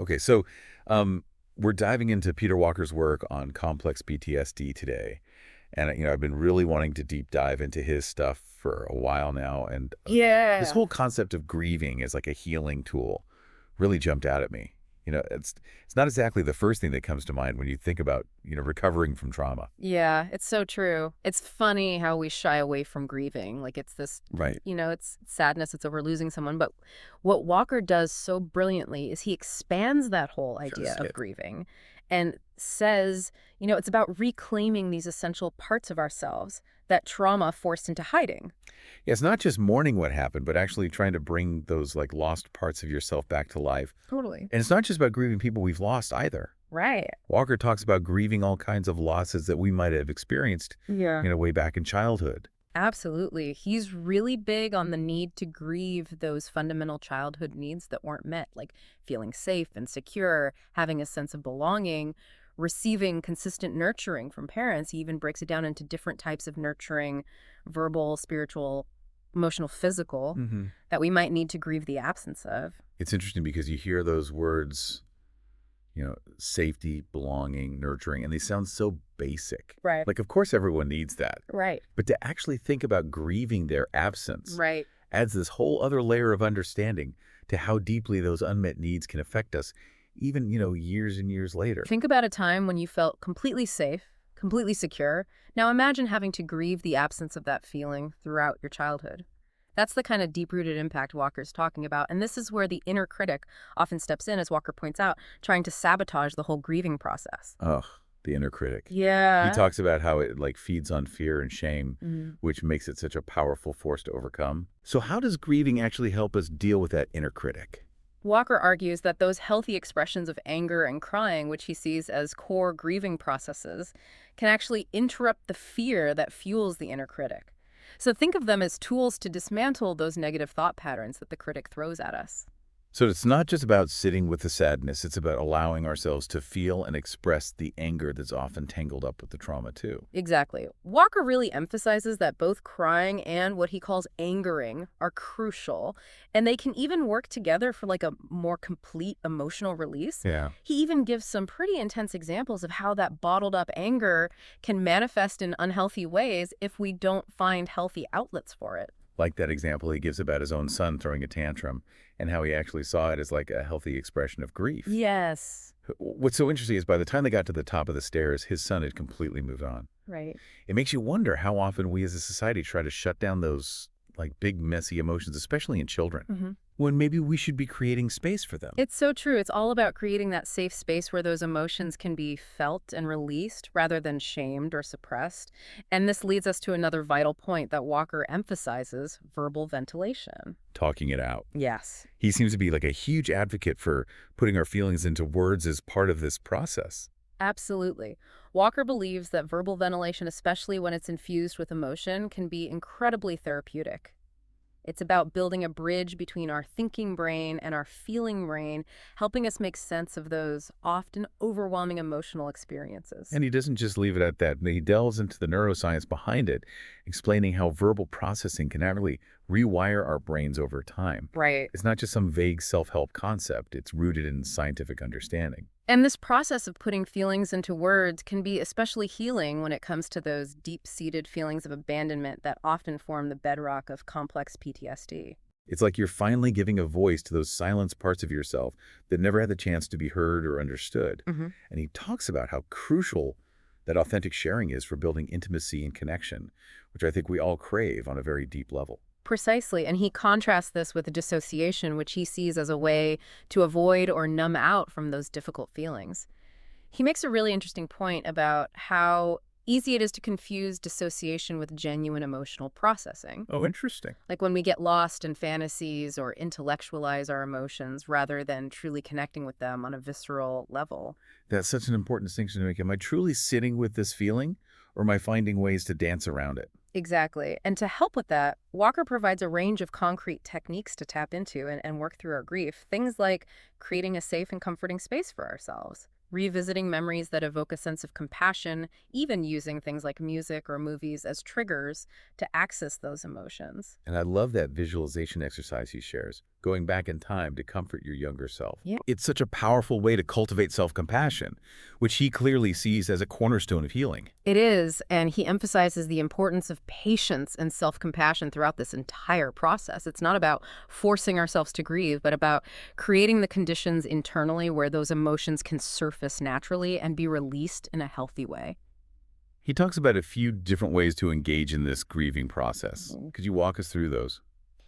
Okay, so we're diving into Peter Walker's work on complex PTSD today. And, I've been really wanting to deep dive into his stuff for a while now. And this Yeah. whole concept of grieving as like a healing tool really jumped out at me. It's not exactly the first thing that comes to mind when you think about, recovering from trauma. Yeah, it's so true. It's funny how we shy away from grieving. Like it's this, Right. it's sadness, it's over losing someone. But what Walker does so brilliantly is he expands that whole idea Does of it? grieving and says, it's about reclaiming these essential parts of ourselves that trauma forced into hiding. Yeah, it's not just mourning what happened, but actually trying to bring those like lost parts of yourself back to life. Totally. And it's not just about grieving people we've lost either. Right. Walker talks about grieving all kinds of losses that we might have experienced, Yeah. way back in childhood. Absolutely. He's really big on the need to grieve those fundamental childhood needs that weren't met, like feeling safe and secure, having a sense of belonging, receiving consistent nurturing from parents. He even breaks it down into different types of nurturing: verbal, spiritual, emotional, physical, hmm that we might need to grieve the absence of. It's interesting because you hear those words, safety, belonging, nurturing, and they sound so basic. Right. Like, of course, everyone needs that. Right. But to actually think about grieving their absence Right. adds this whole other layer of understanding to how deeply those unmet needs can affect us, even, years and years later. Think about a time when you felt completely safe, completely secure. Now imagine having to grieve the absence of that feeling throughout your childhood. That's the kind of deep-rooted impact Walker's talking about, and this is where the inner critic often steps in, as Walker points out, trying to sabotage the whole grieving process. Ugh, the inner critic. He Yeah. talks about how it like feeds on fear and shame, Mm. which makes it such a powerful force to overcome. So how does grieving actually help us deal with that inner critic? Walker argues that those healthy expressions of anger and crying, which he sees as core grieving processes, can actually interrupt the fear that fuels the inner critic. So think of them as tools to dismantle those negative thought patterns that the critic throws at us. So it's not just about sitting with the sadness, it's about allowing ourselves to feel and express the anger that's often tangled up with the trauma too. Exactly. Walker really emphasizes that both crying and what he calls angering are crucial, and they can even work together for like a more complete emotional release. Yeah. He even gives some pretty intense examples of how that bottled up anger can manifest in unhealthy ways if we don't find healthy outlets for it. Like that example he gives about his own son throwing a tantrum and how he actually saw it as like a healthy expression of grief. Yes. What's so interesting is by the time they got to the top of the stairs, his son had completely moved on. Right. It makes you wonder how often we as a society try to shut down those like big messy emotions, especially in children, when maybe we should be creating space for them. It's so true. It's all about creating that safe space where those emotions can be felt and released rather than shamed or suppressed. And this leads us to another vital point that Walker emphasizes: verbal ventilation. Talking it out. Yes. He seems to be like a huge advocate for putting our feelings into words as part of this process. Absolutely. Walker believes that verbal ventilation, especially when it's infused with emotion, can be incredibly therapeutic. It's about building a bridge between our thinking brain and our feeling brain, helping us make sense of those often overwhelming emotional experiences. And he doesn't just leave it at that. He delves into the neuroscience behind it, explaining how verbal processing can actually rewire our brains over time. Right. It's not just some vague self-help concept. It's rooted in scientific understanding. And this process of putting feelings into words can be especially healing when it comes to those deep-seated feelings of abandonment that often form the bedrock of complex PTSD. It's like you're finally giving a voice to those silenced parts of yourself that never had the chance to be heard or understood. Mhm. And he talks about how crucial that authentic sharing is for building intimacy and connection, which I think we all crave on a very deep level. Precisely, and he contrasts this with dissociation, which he sees as a way to avoid or numb out from those difficult feelings. He makes a really interesting point about how easy it is to confuse dissociation with genuine emotional processing. Oh, interesting. Like when we get lost in fantasies or intellectualize our emotions rather than truly connecting with them on a visceral level. That's such an important distinction to make. Am I truly sitting with this feeling, or am I finding ways to dance around it? Exactly. And to help with that, Walker provides a range of concrete techniques to tap into and work through our grief. Things like creating a safe and comforting space for ourselves, revisiting memories that evoke a sense of compassion, even using things like music or movies as triggers to access those emotions. And I love that visualization exercise he shares, going back in time to comfort your younger self. Yeah. It's such a powerful way to cultivate self-compassion, which he clearly sees as a cornerstone of healing. It is, and he emphasizes the importance of patience and self-compassion throughout this entire process. It's not about forcing ourselves to grieve, but about creating the conditions internally where those emotions can surface naturally and be released in a healthy way. He talks about a few different ways to engage in this grieving process. Could you walk us through those?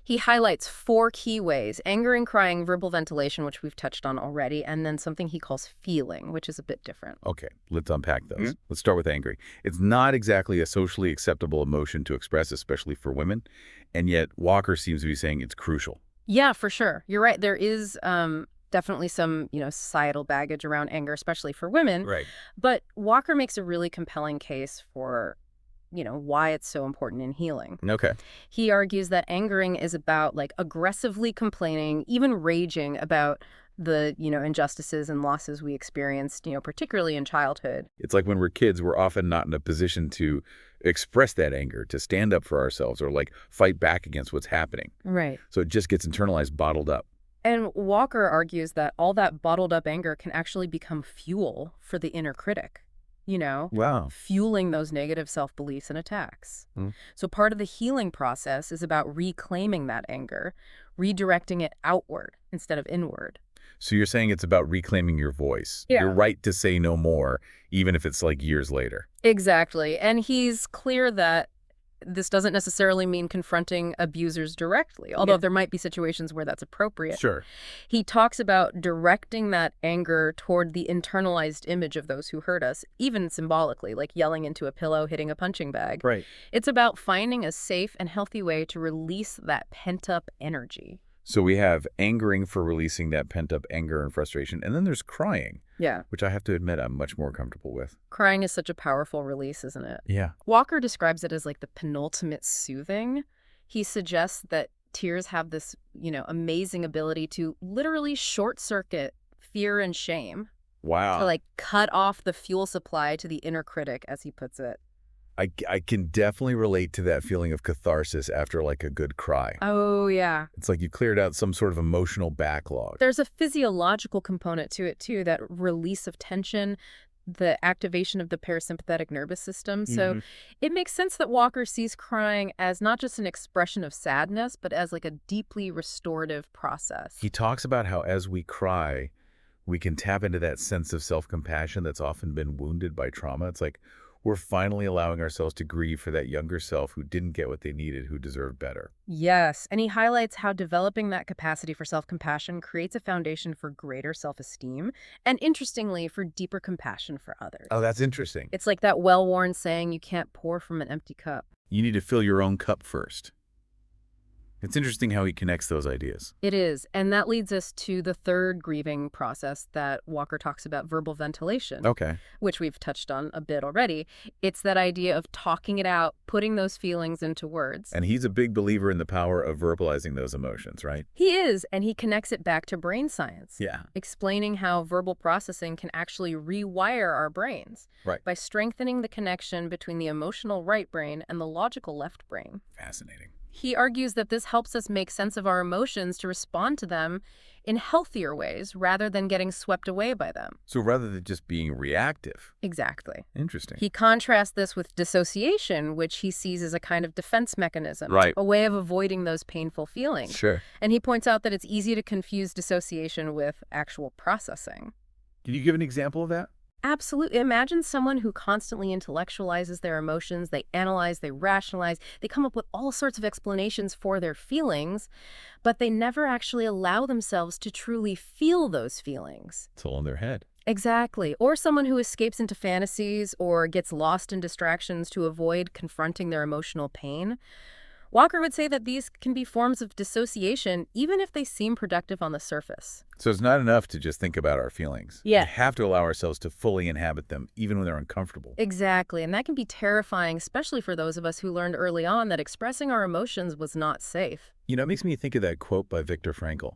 He highlights 4 key ways: anger and crying, verbal ventilation, which we've touched on already, and then something he calls feeling, which is a bit different. Okay, let's unpack those. Let's start with angry. It's not exactly a socially acceptable emotion to express, especially for women, and yet Walker seems to be saying it's crucial. Yeah, for sure. You're right. There is definitely some, societal baggage around anger, especially for women. Right. But Walker makes a really compelling case for, why it's so important in healing. Okay. He argues that angering is about like aggressively complaining, even raging about the, injustices and losses we experienced, particularly in childhood. It's like when we're kids, we're often not in a position to express that anger, to stand up for ourselves or like fight back against what's happening. Right. So it just gets internalized, bottled up. And Walker argues that all that bottled up anger can actually become fuel for the inner critic, Wow. fueling those negative self-beliefs and attacks. Hmm. So part of the healing process is about reclaiming that anger, redirecting it outward instead of inward. So you're saying it's about reclaiming your voice. Yeah. Your right to say no more, even if it's like years later. Exactly. And he's clear that this doesn't necessarily mean confronting abusers directly, although there might be situations where that's appropriate. Sure. He talks about directing that anger toward the internalized image of those who hurt us, even symbolically, like yelling into a pillow, hitting a punching bag. Right. It's about finding a safe and healthy way to release that pent-up energy. So we have angering for releasing that pent-up anger and frustration, and then there's crying, Yeah. which I have to admit I'm much more comfortable with. Crying is such a powerful release, isn't it? Yeah. Walker describes it as like the penultimate soothing. He suggests that tears have this, amazing ability to literally short circuit fear and shame, Wow. to like cut off the fuel supply to the inner critic, as he puts it. I can definitely relate to that feeling of catharsis after like a good cry. Oh, yeah. It's like you cleared out some sort of emotional backlog. There's a physiological component to it, too, that release of tension, the activation of the parasympathetic nervous system. So it makes sense that Walker sees crying as not just an expression of sadness, but as like a deeply restorative process. He talks about how as we cry, we can tap into that sense of self-compassion that's often been wounded by trauma. It's like we're finally allowing ourselves to grieve for that younger self who didn't get what they needed, who deserved better. Yes, and he highlights how developing that capacity for self-compassion creates a foundation for greater self-esteem and, interestingly, for deeper compassion for others. Oh, that's interesting. It's like that well-worn saying, you can't pour from an empty cup. You need to fill your own cup first. It's interesting how he connects those ideas. It is, and that leads us to the third grieving process that Walker talks about, verbal ventilation. Okay. Which we've touched on a bit already. It's that idea of talking it out, putting those feelings into words. And he's a big believer in the power of verbalizing those emotions, right? He is, and he connects it back to brain science. Yeah. Explaining how verbal processing can actually rewire our brains. Right. By strengthening the connection between the emotional right brain and the logical left brain. Fascinating. He argues that this helps us make sense of our emotions to respond to them in healthier ways rather than getting swept away by them. So rather than just being reactive. Exactly. Interesting. He contrasts this with dissociation, which he sees as a kind of defense mechanism, Right. a way of avoiding those painful feelings. Sure. And he points out that it's easy to confuse dissociation with actual processing. Can you give an example of that? Absolutely. Imagine someone who constantly intellectualizes their emotions. They analyze, they rationalize, they come up with all sorts of explanations for their feelings, but they never actually allow themselves to truly feel those feelings. It's all in their head. Exactly. Or someone who escapes into fantasies or gets lost in distractions to avoid confronting their emotional pain. Walker would say that these can be forms of dissociation, even if they seem productive on the surface. So it's not enough to just think about our feelings. Yeah. We have to allow ourselves to fully inhabit them, even when they're uncomfortable. Exactly, and that can be terrifying, especially for those of us who learned early on that expressing our emotions was not safe. You know, it makes me think of that quote by Viktor Frankl.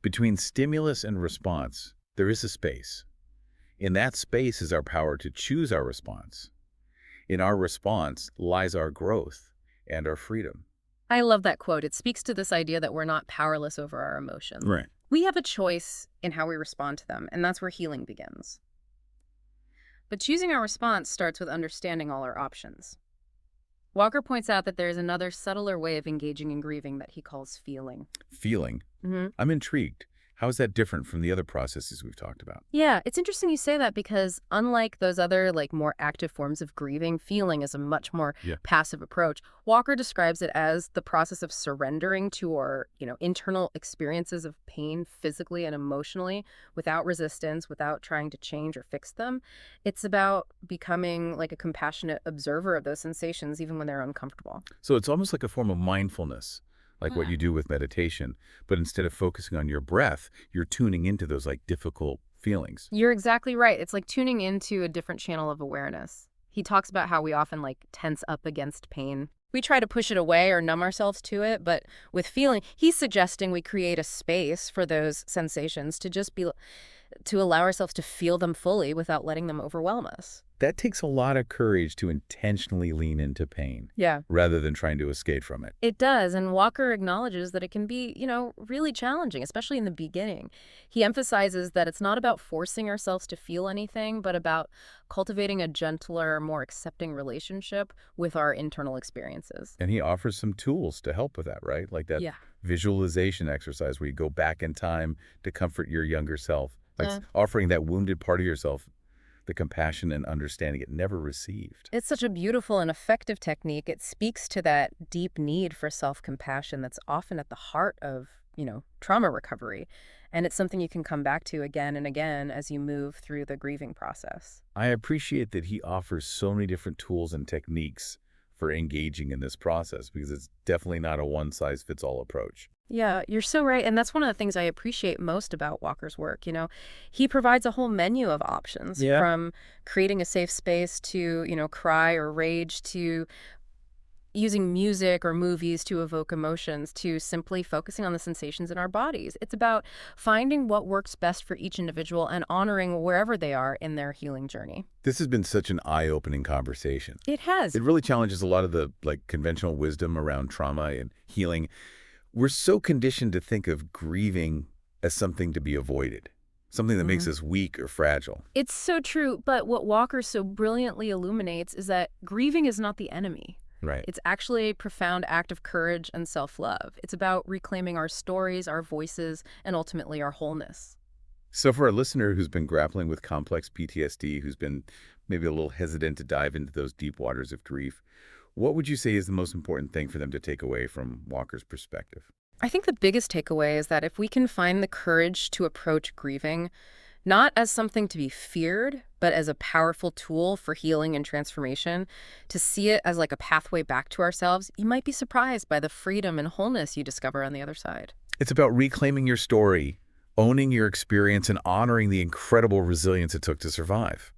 Between stimulus and response, there is a space. In that space is our power to choose our response. In our response lies our growth and our freedom. I love that quote. It speaks to this idea that we're not powerless over our emotions. Right. We have a choice in how we respond to them, and that's where healing begins. But choosing our response starts with understanding all our options. Walker points out that there is another subtler way of engaging in grieving that he calls feeling. Feeling. hmm I'm intrigued. How is that different from the other processes we've talked about? Yeah, it's interesting you say that because unlike those other, more active forms of grieving, feeling is a much more Yeah. passive approach. Walker describes it as the process of surrendering to our, internal experiences of pain physically and emotionally without resistance, without trying to change or fix them. It's about becoming like a compassionate observer of those sensations, even when they're uncomfortable. So it's almost like a form of mindfulness, like what you do with meditation, but instead of focusing on your breath, you're tuning into those difficult feelings. You're exactly right. It's like tuning into a different channel of awareness. He talks about how we often tense up against pain. We try to push it away or numb ourselves to it, but with feeling, he's suggesting we create a space for those sensations to just be, to allow ourselves to feel them fully without letting them overwhelm us. That takes a lot of courage to intentionally lean into pain Yeah. rather than trying to escape from it. It does, and Walker acknowledges that it can be, really challenging, especially in the beginning. He emphasizes that it's not about forcing ourselves to feel anything, but about cultivating a gentler, more accepting relationship with our internal experiences. And he offers some tools to help with that, right? Like that Yeah. visualization exercise where you go back in time to comfort your younger self, Uh, offering that wounded part of yourself the compassion and understanding it never received. It's such a beautiful and effective technique. It speaks to that deep need for self-compassion that's often at the heart of, trauma recovery. And it's something you can come back to again and again as you move through the grieving process. I appreciate that he offers so many different tools and techniques for engaging in this process because it's definitely not a one-size-fits-all approach. Yeah, you're so right. And that's one of the things I appreciate most about Walker's work. He provides a whole menu of options Yeah. from creating a safe space to, cry or rage to using music or movies to evoke emotions to simply focusing on the sensations in our bodies. It's about finding what works best for each individual and honoring wherever they are in their healing journey. This has been such an eye-opening conversation. It has. It really challenges a lot of the conventional wisdom around trauma and healing. We're so conditioned to think of grieving as something to be avoided, something that makes us weak or fragile. It's so true, but what Walker so brilliantly illuminates is that grieving is not the enemy. Right. It's actually a profound act of courage and self-love. It's about reclaiming our stories, our voices, and ultimately our wholeness. So for a listener who's been grappling with complex PTSD, who's been maybe a little hesitant to dive into those deep waters of grief, what would you say is the most important thing for them to take away from Walker's perspective? I think the biggest takeaway is that if we can find the courage to approach grieving, not as something to be feared, but as a powerful tool for healing and transformation, to see it as a pathway back to ourselves, you might be surprised by the freedom and wholeness you discover on the other side. It's about reclaiming your story, owning your experience, and honoring the incredible resilience it took to survive.